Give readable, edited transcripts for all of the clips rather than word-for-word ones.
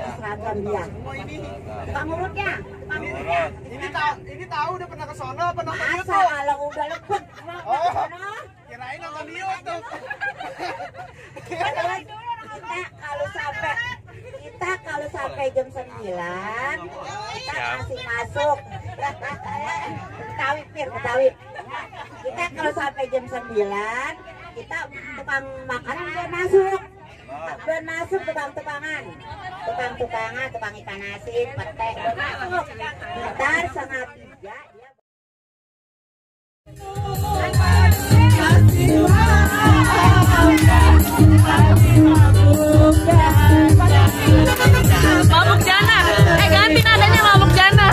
seragam dia. Tukang urutnya, tukang urutnya. Ini tahu udah pernah ke sono apa nonton Masa YouTube? kalau udah lepet, Oh, kirain nonton di YouTube. Kita kalau sampai jam 9 kita masih masuk. Betawi. Kita kalau sampai jam 9 kita tukang makanan udah masuk. Udah masuk tukang-tukangan, tukang ikan asin, pete udah masuk. Ntar 2:30 dia. Mabuk Jana, ganti nadanya Mabuk Jana.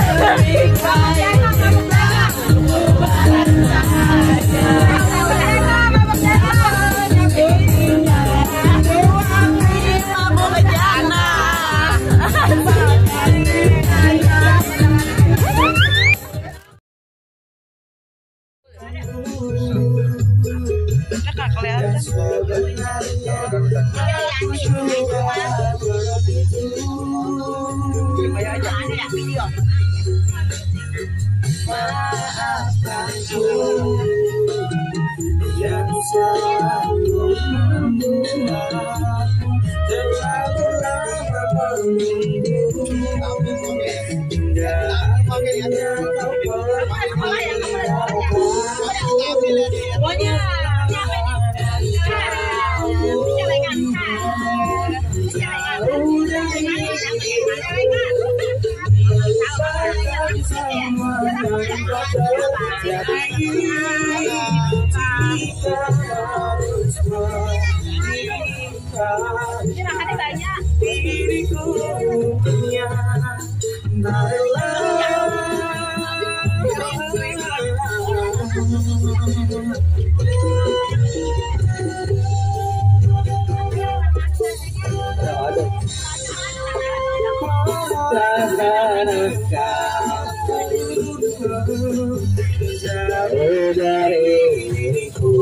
Jauh dari diriku,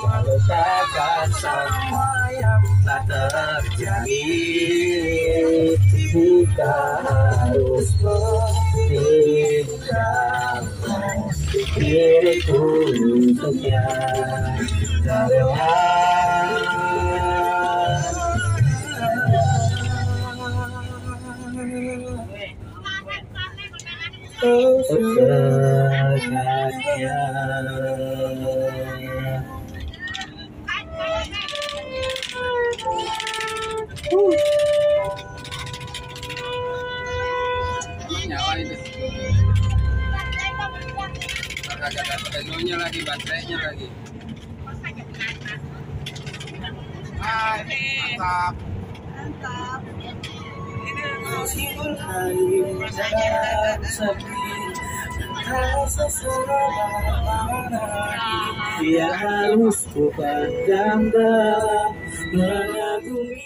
melupakan semua yang tak terjadi. Jika harus meninggalkan diriku untuknya, Nyala itu. Agak penuhnya lagi, baterainya lagi. Mantap. Dia harus ku pandang dan mengagumi.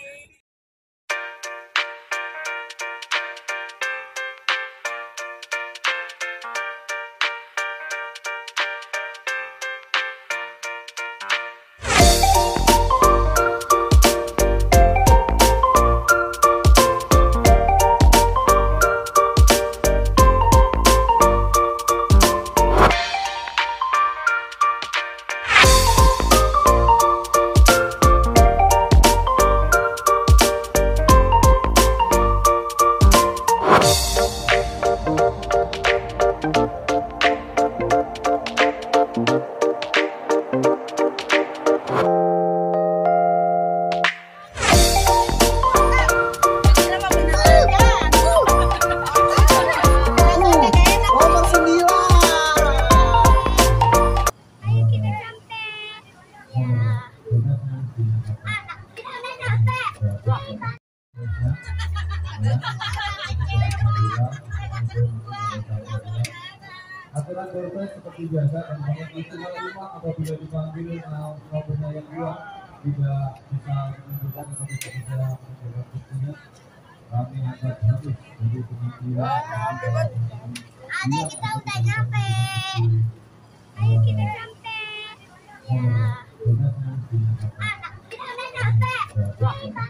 Aturan berpes seperti biasa, teman-teman maksimal 5 apabila dipanggil maupun yang 2 tidak bisa menunjukkan atau tidak bisa menunjukkan buktinya, kami akan habis. Jadi kemudian Ada kita udah nyampe. Ayo kita nyampe. Anak kita udah nyampe.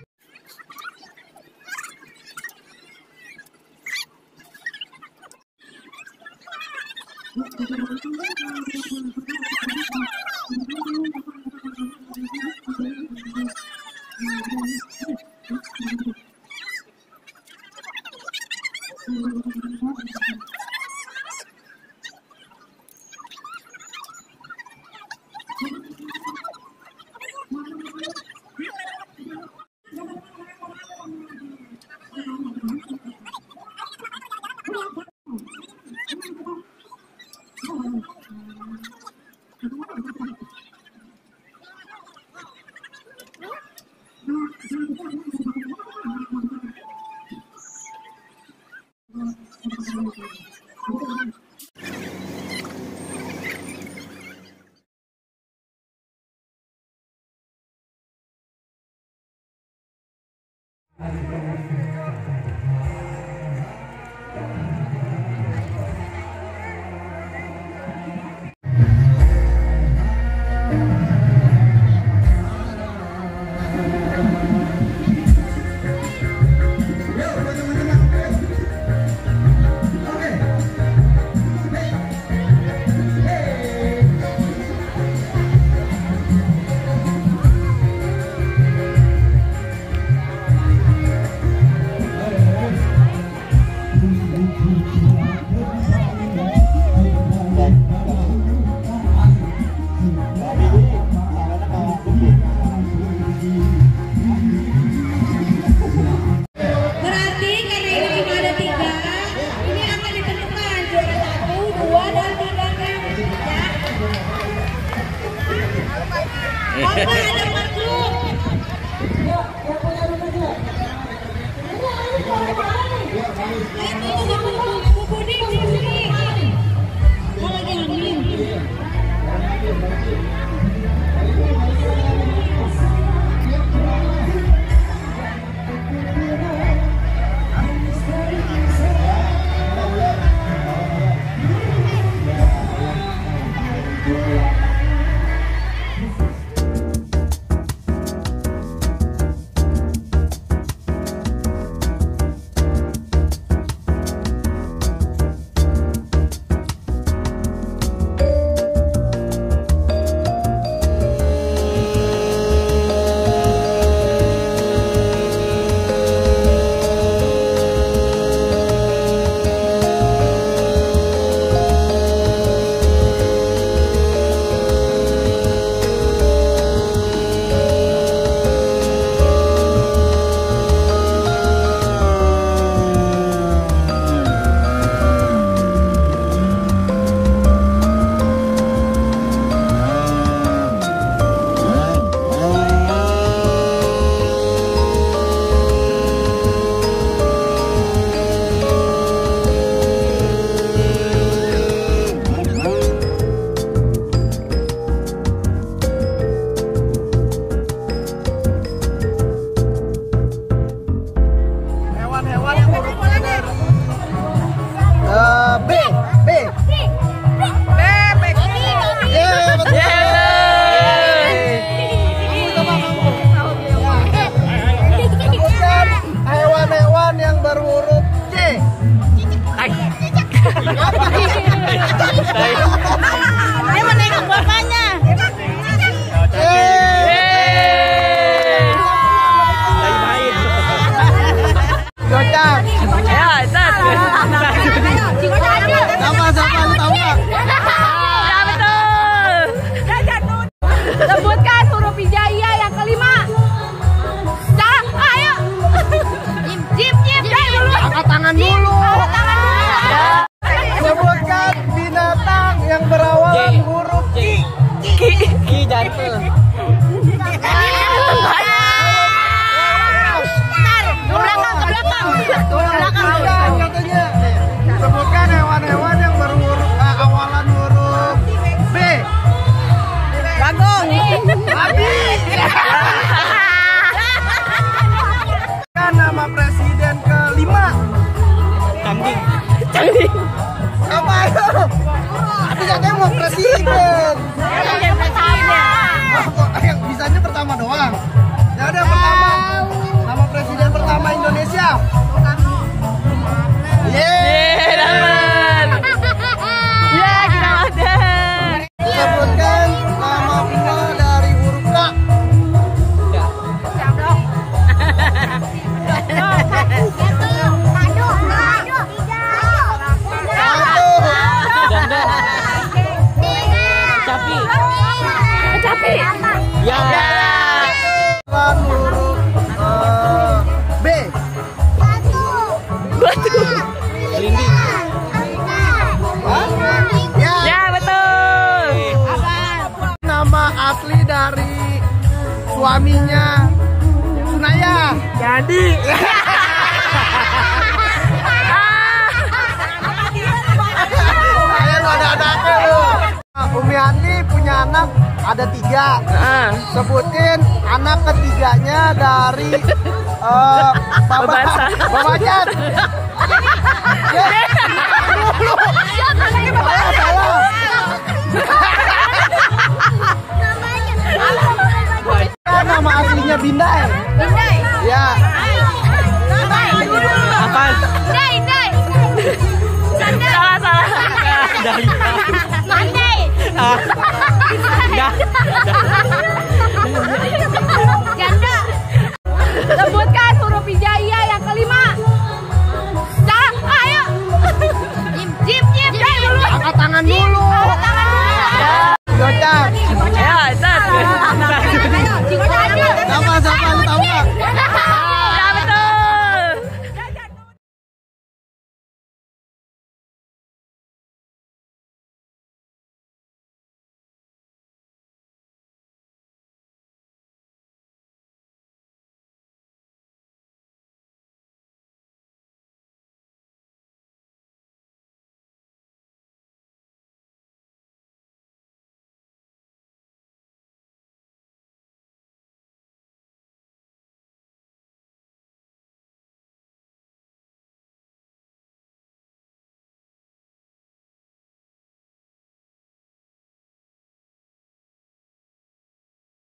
suaminya Sunaya. Jadi. Ayo ada anaknya lu. Umi Hani punya anak ada 3. Sebutin anak ketiganya dari Babasa. Babacan. Nama aslinya Bindai. Bindai. Ya.